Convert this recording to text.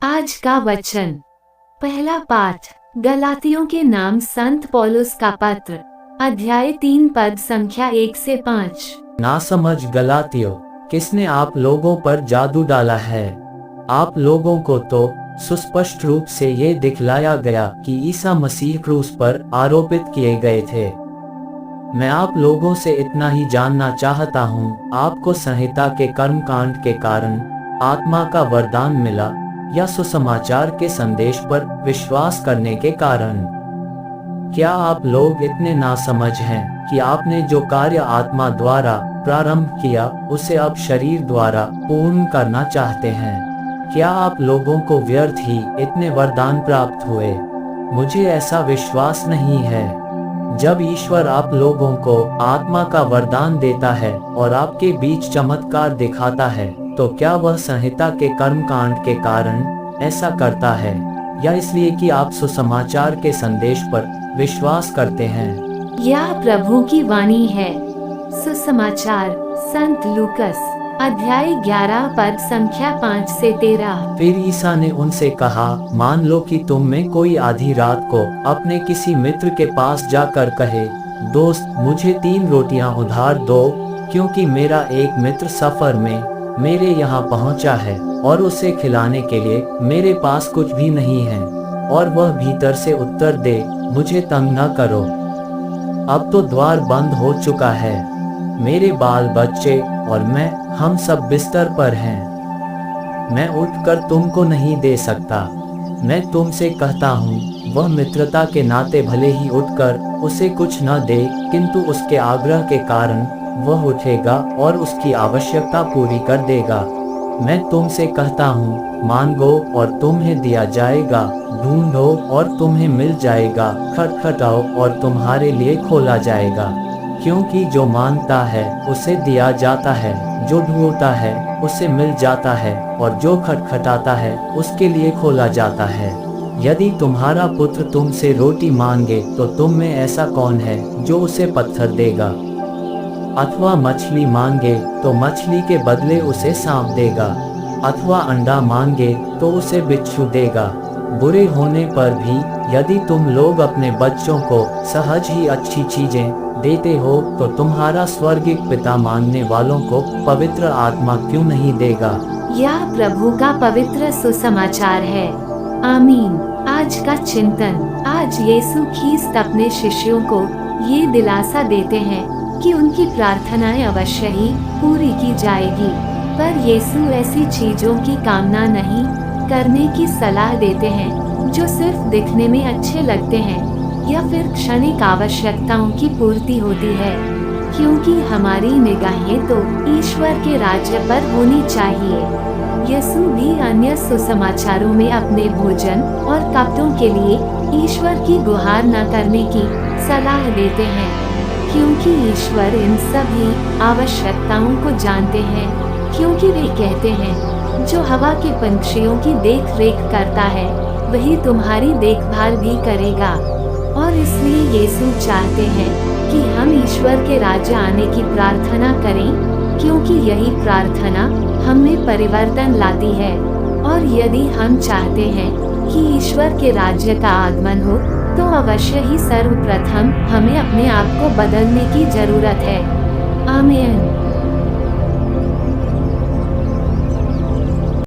आज का वचन। पहला पाठ गलातियों के नाम संत पौलुस का पत्र, अध्याय 3 पद संख्या 1 से 5। नासमझ गलातियों, किसने आप लोगों पर जादू डाला है? आप लोगों को तो सुस्पष्ट रूप से ये दिखलाया गया कि ईसा मसीह क्रूस पर आरोपित किए गए थे। मैं आप लोगों से इतना ही जानना चाहता हूँ, आपको संहिता के कर्मकांड के कारण आत्मा का वरदान मिला या सुसमाचार के संदेश पर विश्वास करने के कारण? क्या आप लोग इतने नासमझ हैं कि आपने जो कार्य आत्मा द्वारा प्रारंभ किया उसे अब शरीर द्वारा पूर्ण करना चाहते हैं? क्या आप लोगों को व्यर्थ ही इतने वरदान प्राप्त हुए? मुझे ऐसा विश्वास नहीं है। जब ईश्वर आप लोगों को आत्मा का वरदान देता है और आपके बीच चमत्कार दिखाता है, तो क्या वह संहिता के कर्मकांड के कारण ऐसा करता है या इसलिए कि आप सुसमाचार के संदेश पर विश्वास करते हैं? यह प्रभु की वाणी है। सुसमाचार संत लूकस अध्याय 11 पद संख्या 5 से 13। फिर ईसा ने उनसे कहा, मान लो कि तुम में कोई आधी रात को अपने किसी मित्र के पास जाकर कहे, दोस्त मुझे 3 रोटियां उधार दो, क्योंकि मेरा एक मित्र सफर में मेरे यहाँ पहुँचा है और उसे खिलाने के लिए मेरे पास कुछ भी नहीं है। और वह भीतर से उत्तर दे, मुझे तंग न करो, अब तो द्वार बंद हो चुका है, मेरे बाल बच्चे और मैं हम सब बिस्तर पर हैं, मैं उठकर तुमको नहीं दे सकता। मैं तुमसे कहता हूँ, वह मित्रता के नाते भले ही उठकर उसे कुछ न दे, किंतु उसके आग्रह के कारण वह उठेगा और उसकी आवश्यकता पूरी कर देगा। मैं तुमसे कहता हूँ, मांगो और तुम्हें दिया जाएगा, ढूंढो और तुम्हें मिल जाएगा, खटखटाओ और तुम्हारे लिए खोला जाएगा। क्योंकि जो मांगता है उसे दिया जाता है, जो ढूंढता है उसे मिल जाता है, और जो खटखटाता है उसके लिए खोला जाता है। यदि तुम्हारा पुत्र तुमसे रोटी मांगे तो तुम में ऐसा कौन है जो उसे पत्थर देगा? अथवा मछली मांगे तो मछली के बदले उसे सांप देगा? अथवा अंडा मांगे तो उसे बिच्छू देगा? बुरे होने पर भी यदि तुम लोग अपने बच्चों को सहज ही अच्छी चीजें देते हो, तो तुम्हारा स्वर्गिक पिता मांगने वालों को पवित्र आत्मा क्यों नहीं देगा? यह प्रभु का पवित्र सुसमाचार है। आमीन। आज का चिंतन। आज यीशु ख्रीस्त अपने शिष्यों को ये दिलासा देते हैं कि उनकी प्रार्थनाएं अवश्य ही पूरी की जाएगी, पर यीशु ऐसी चीजों की कामना नहीं करने की सलाह देते हैं जो सिर्फ दिखने में अच्छे लगते हैं या फिर क्षणिक आवश्यकताओं की पूर्ति होती है, क्योंकि हमारी निगाहें तो ईश्वर के राज्य पर होनी चाहिए। यीशु भी अन्य सुसमाचारों में अपने भोजन और कपड़ों के लिए ईश्वर की गुहार न करने की सलाह देते हैं, क्योंकि ईश्वर इन सभी आवश्यकताओं को जानते हैं। क्योंकि वे कहते हैं, जो हवा के पंछियों की देख रेख करता है वही तुम्हारी देखभाल भी करेगा। और इसलिए यीशु चाहते हैं कि हम ईश्वर के राज्य आने की प्रार्थना करें, क्योंकि यही प्रार्थना हमें परिवर्तन लाती है। और यदि हम चाहते हैं कि ईश्वर के राज्य का आगमन हो, तो अवश्य ही सर्वप्रथम हमें अपने आप को बदलने की जरूरत है। आमीन।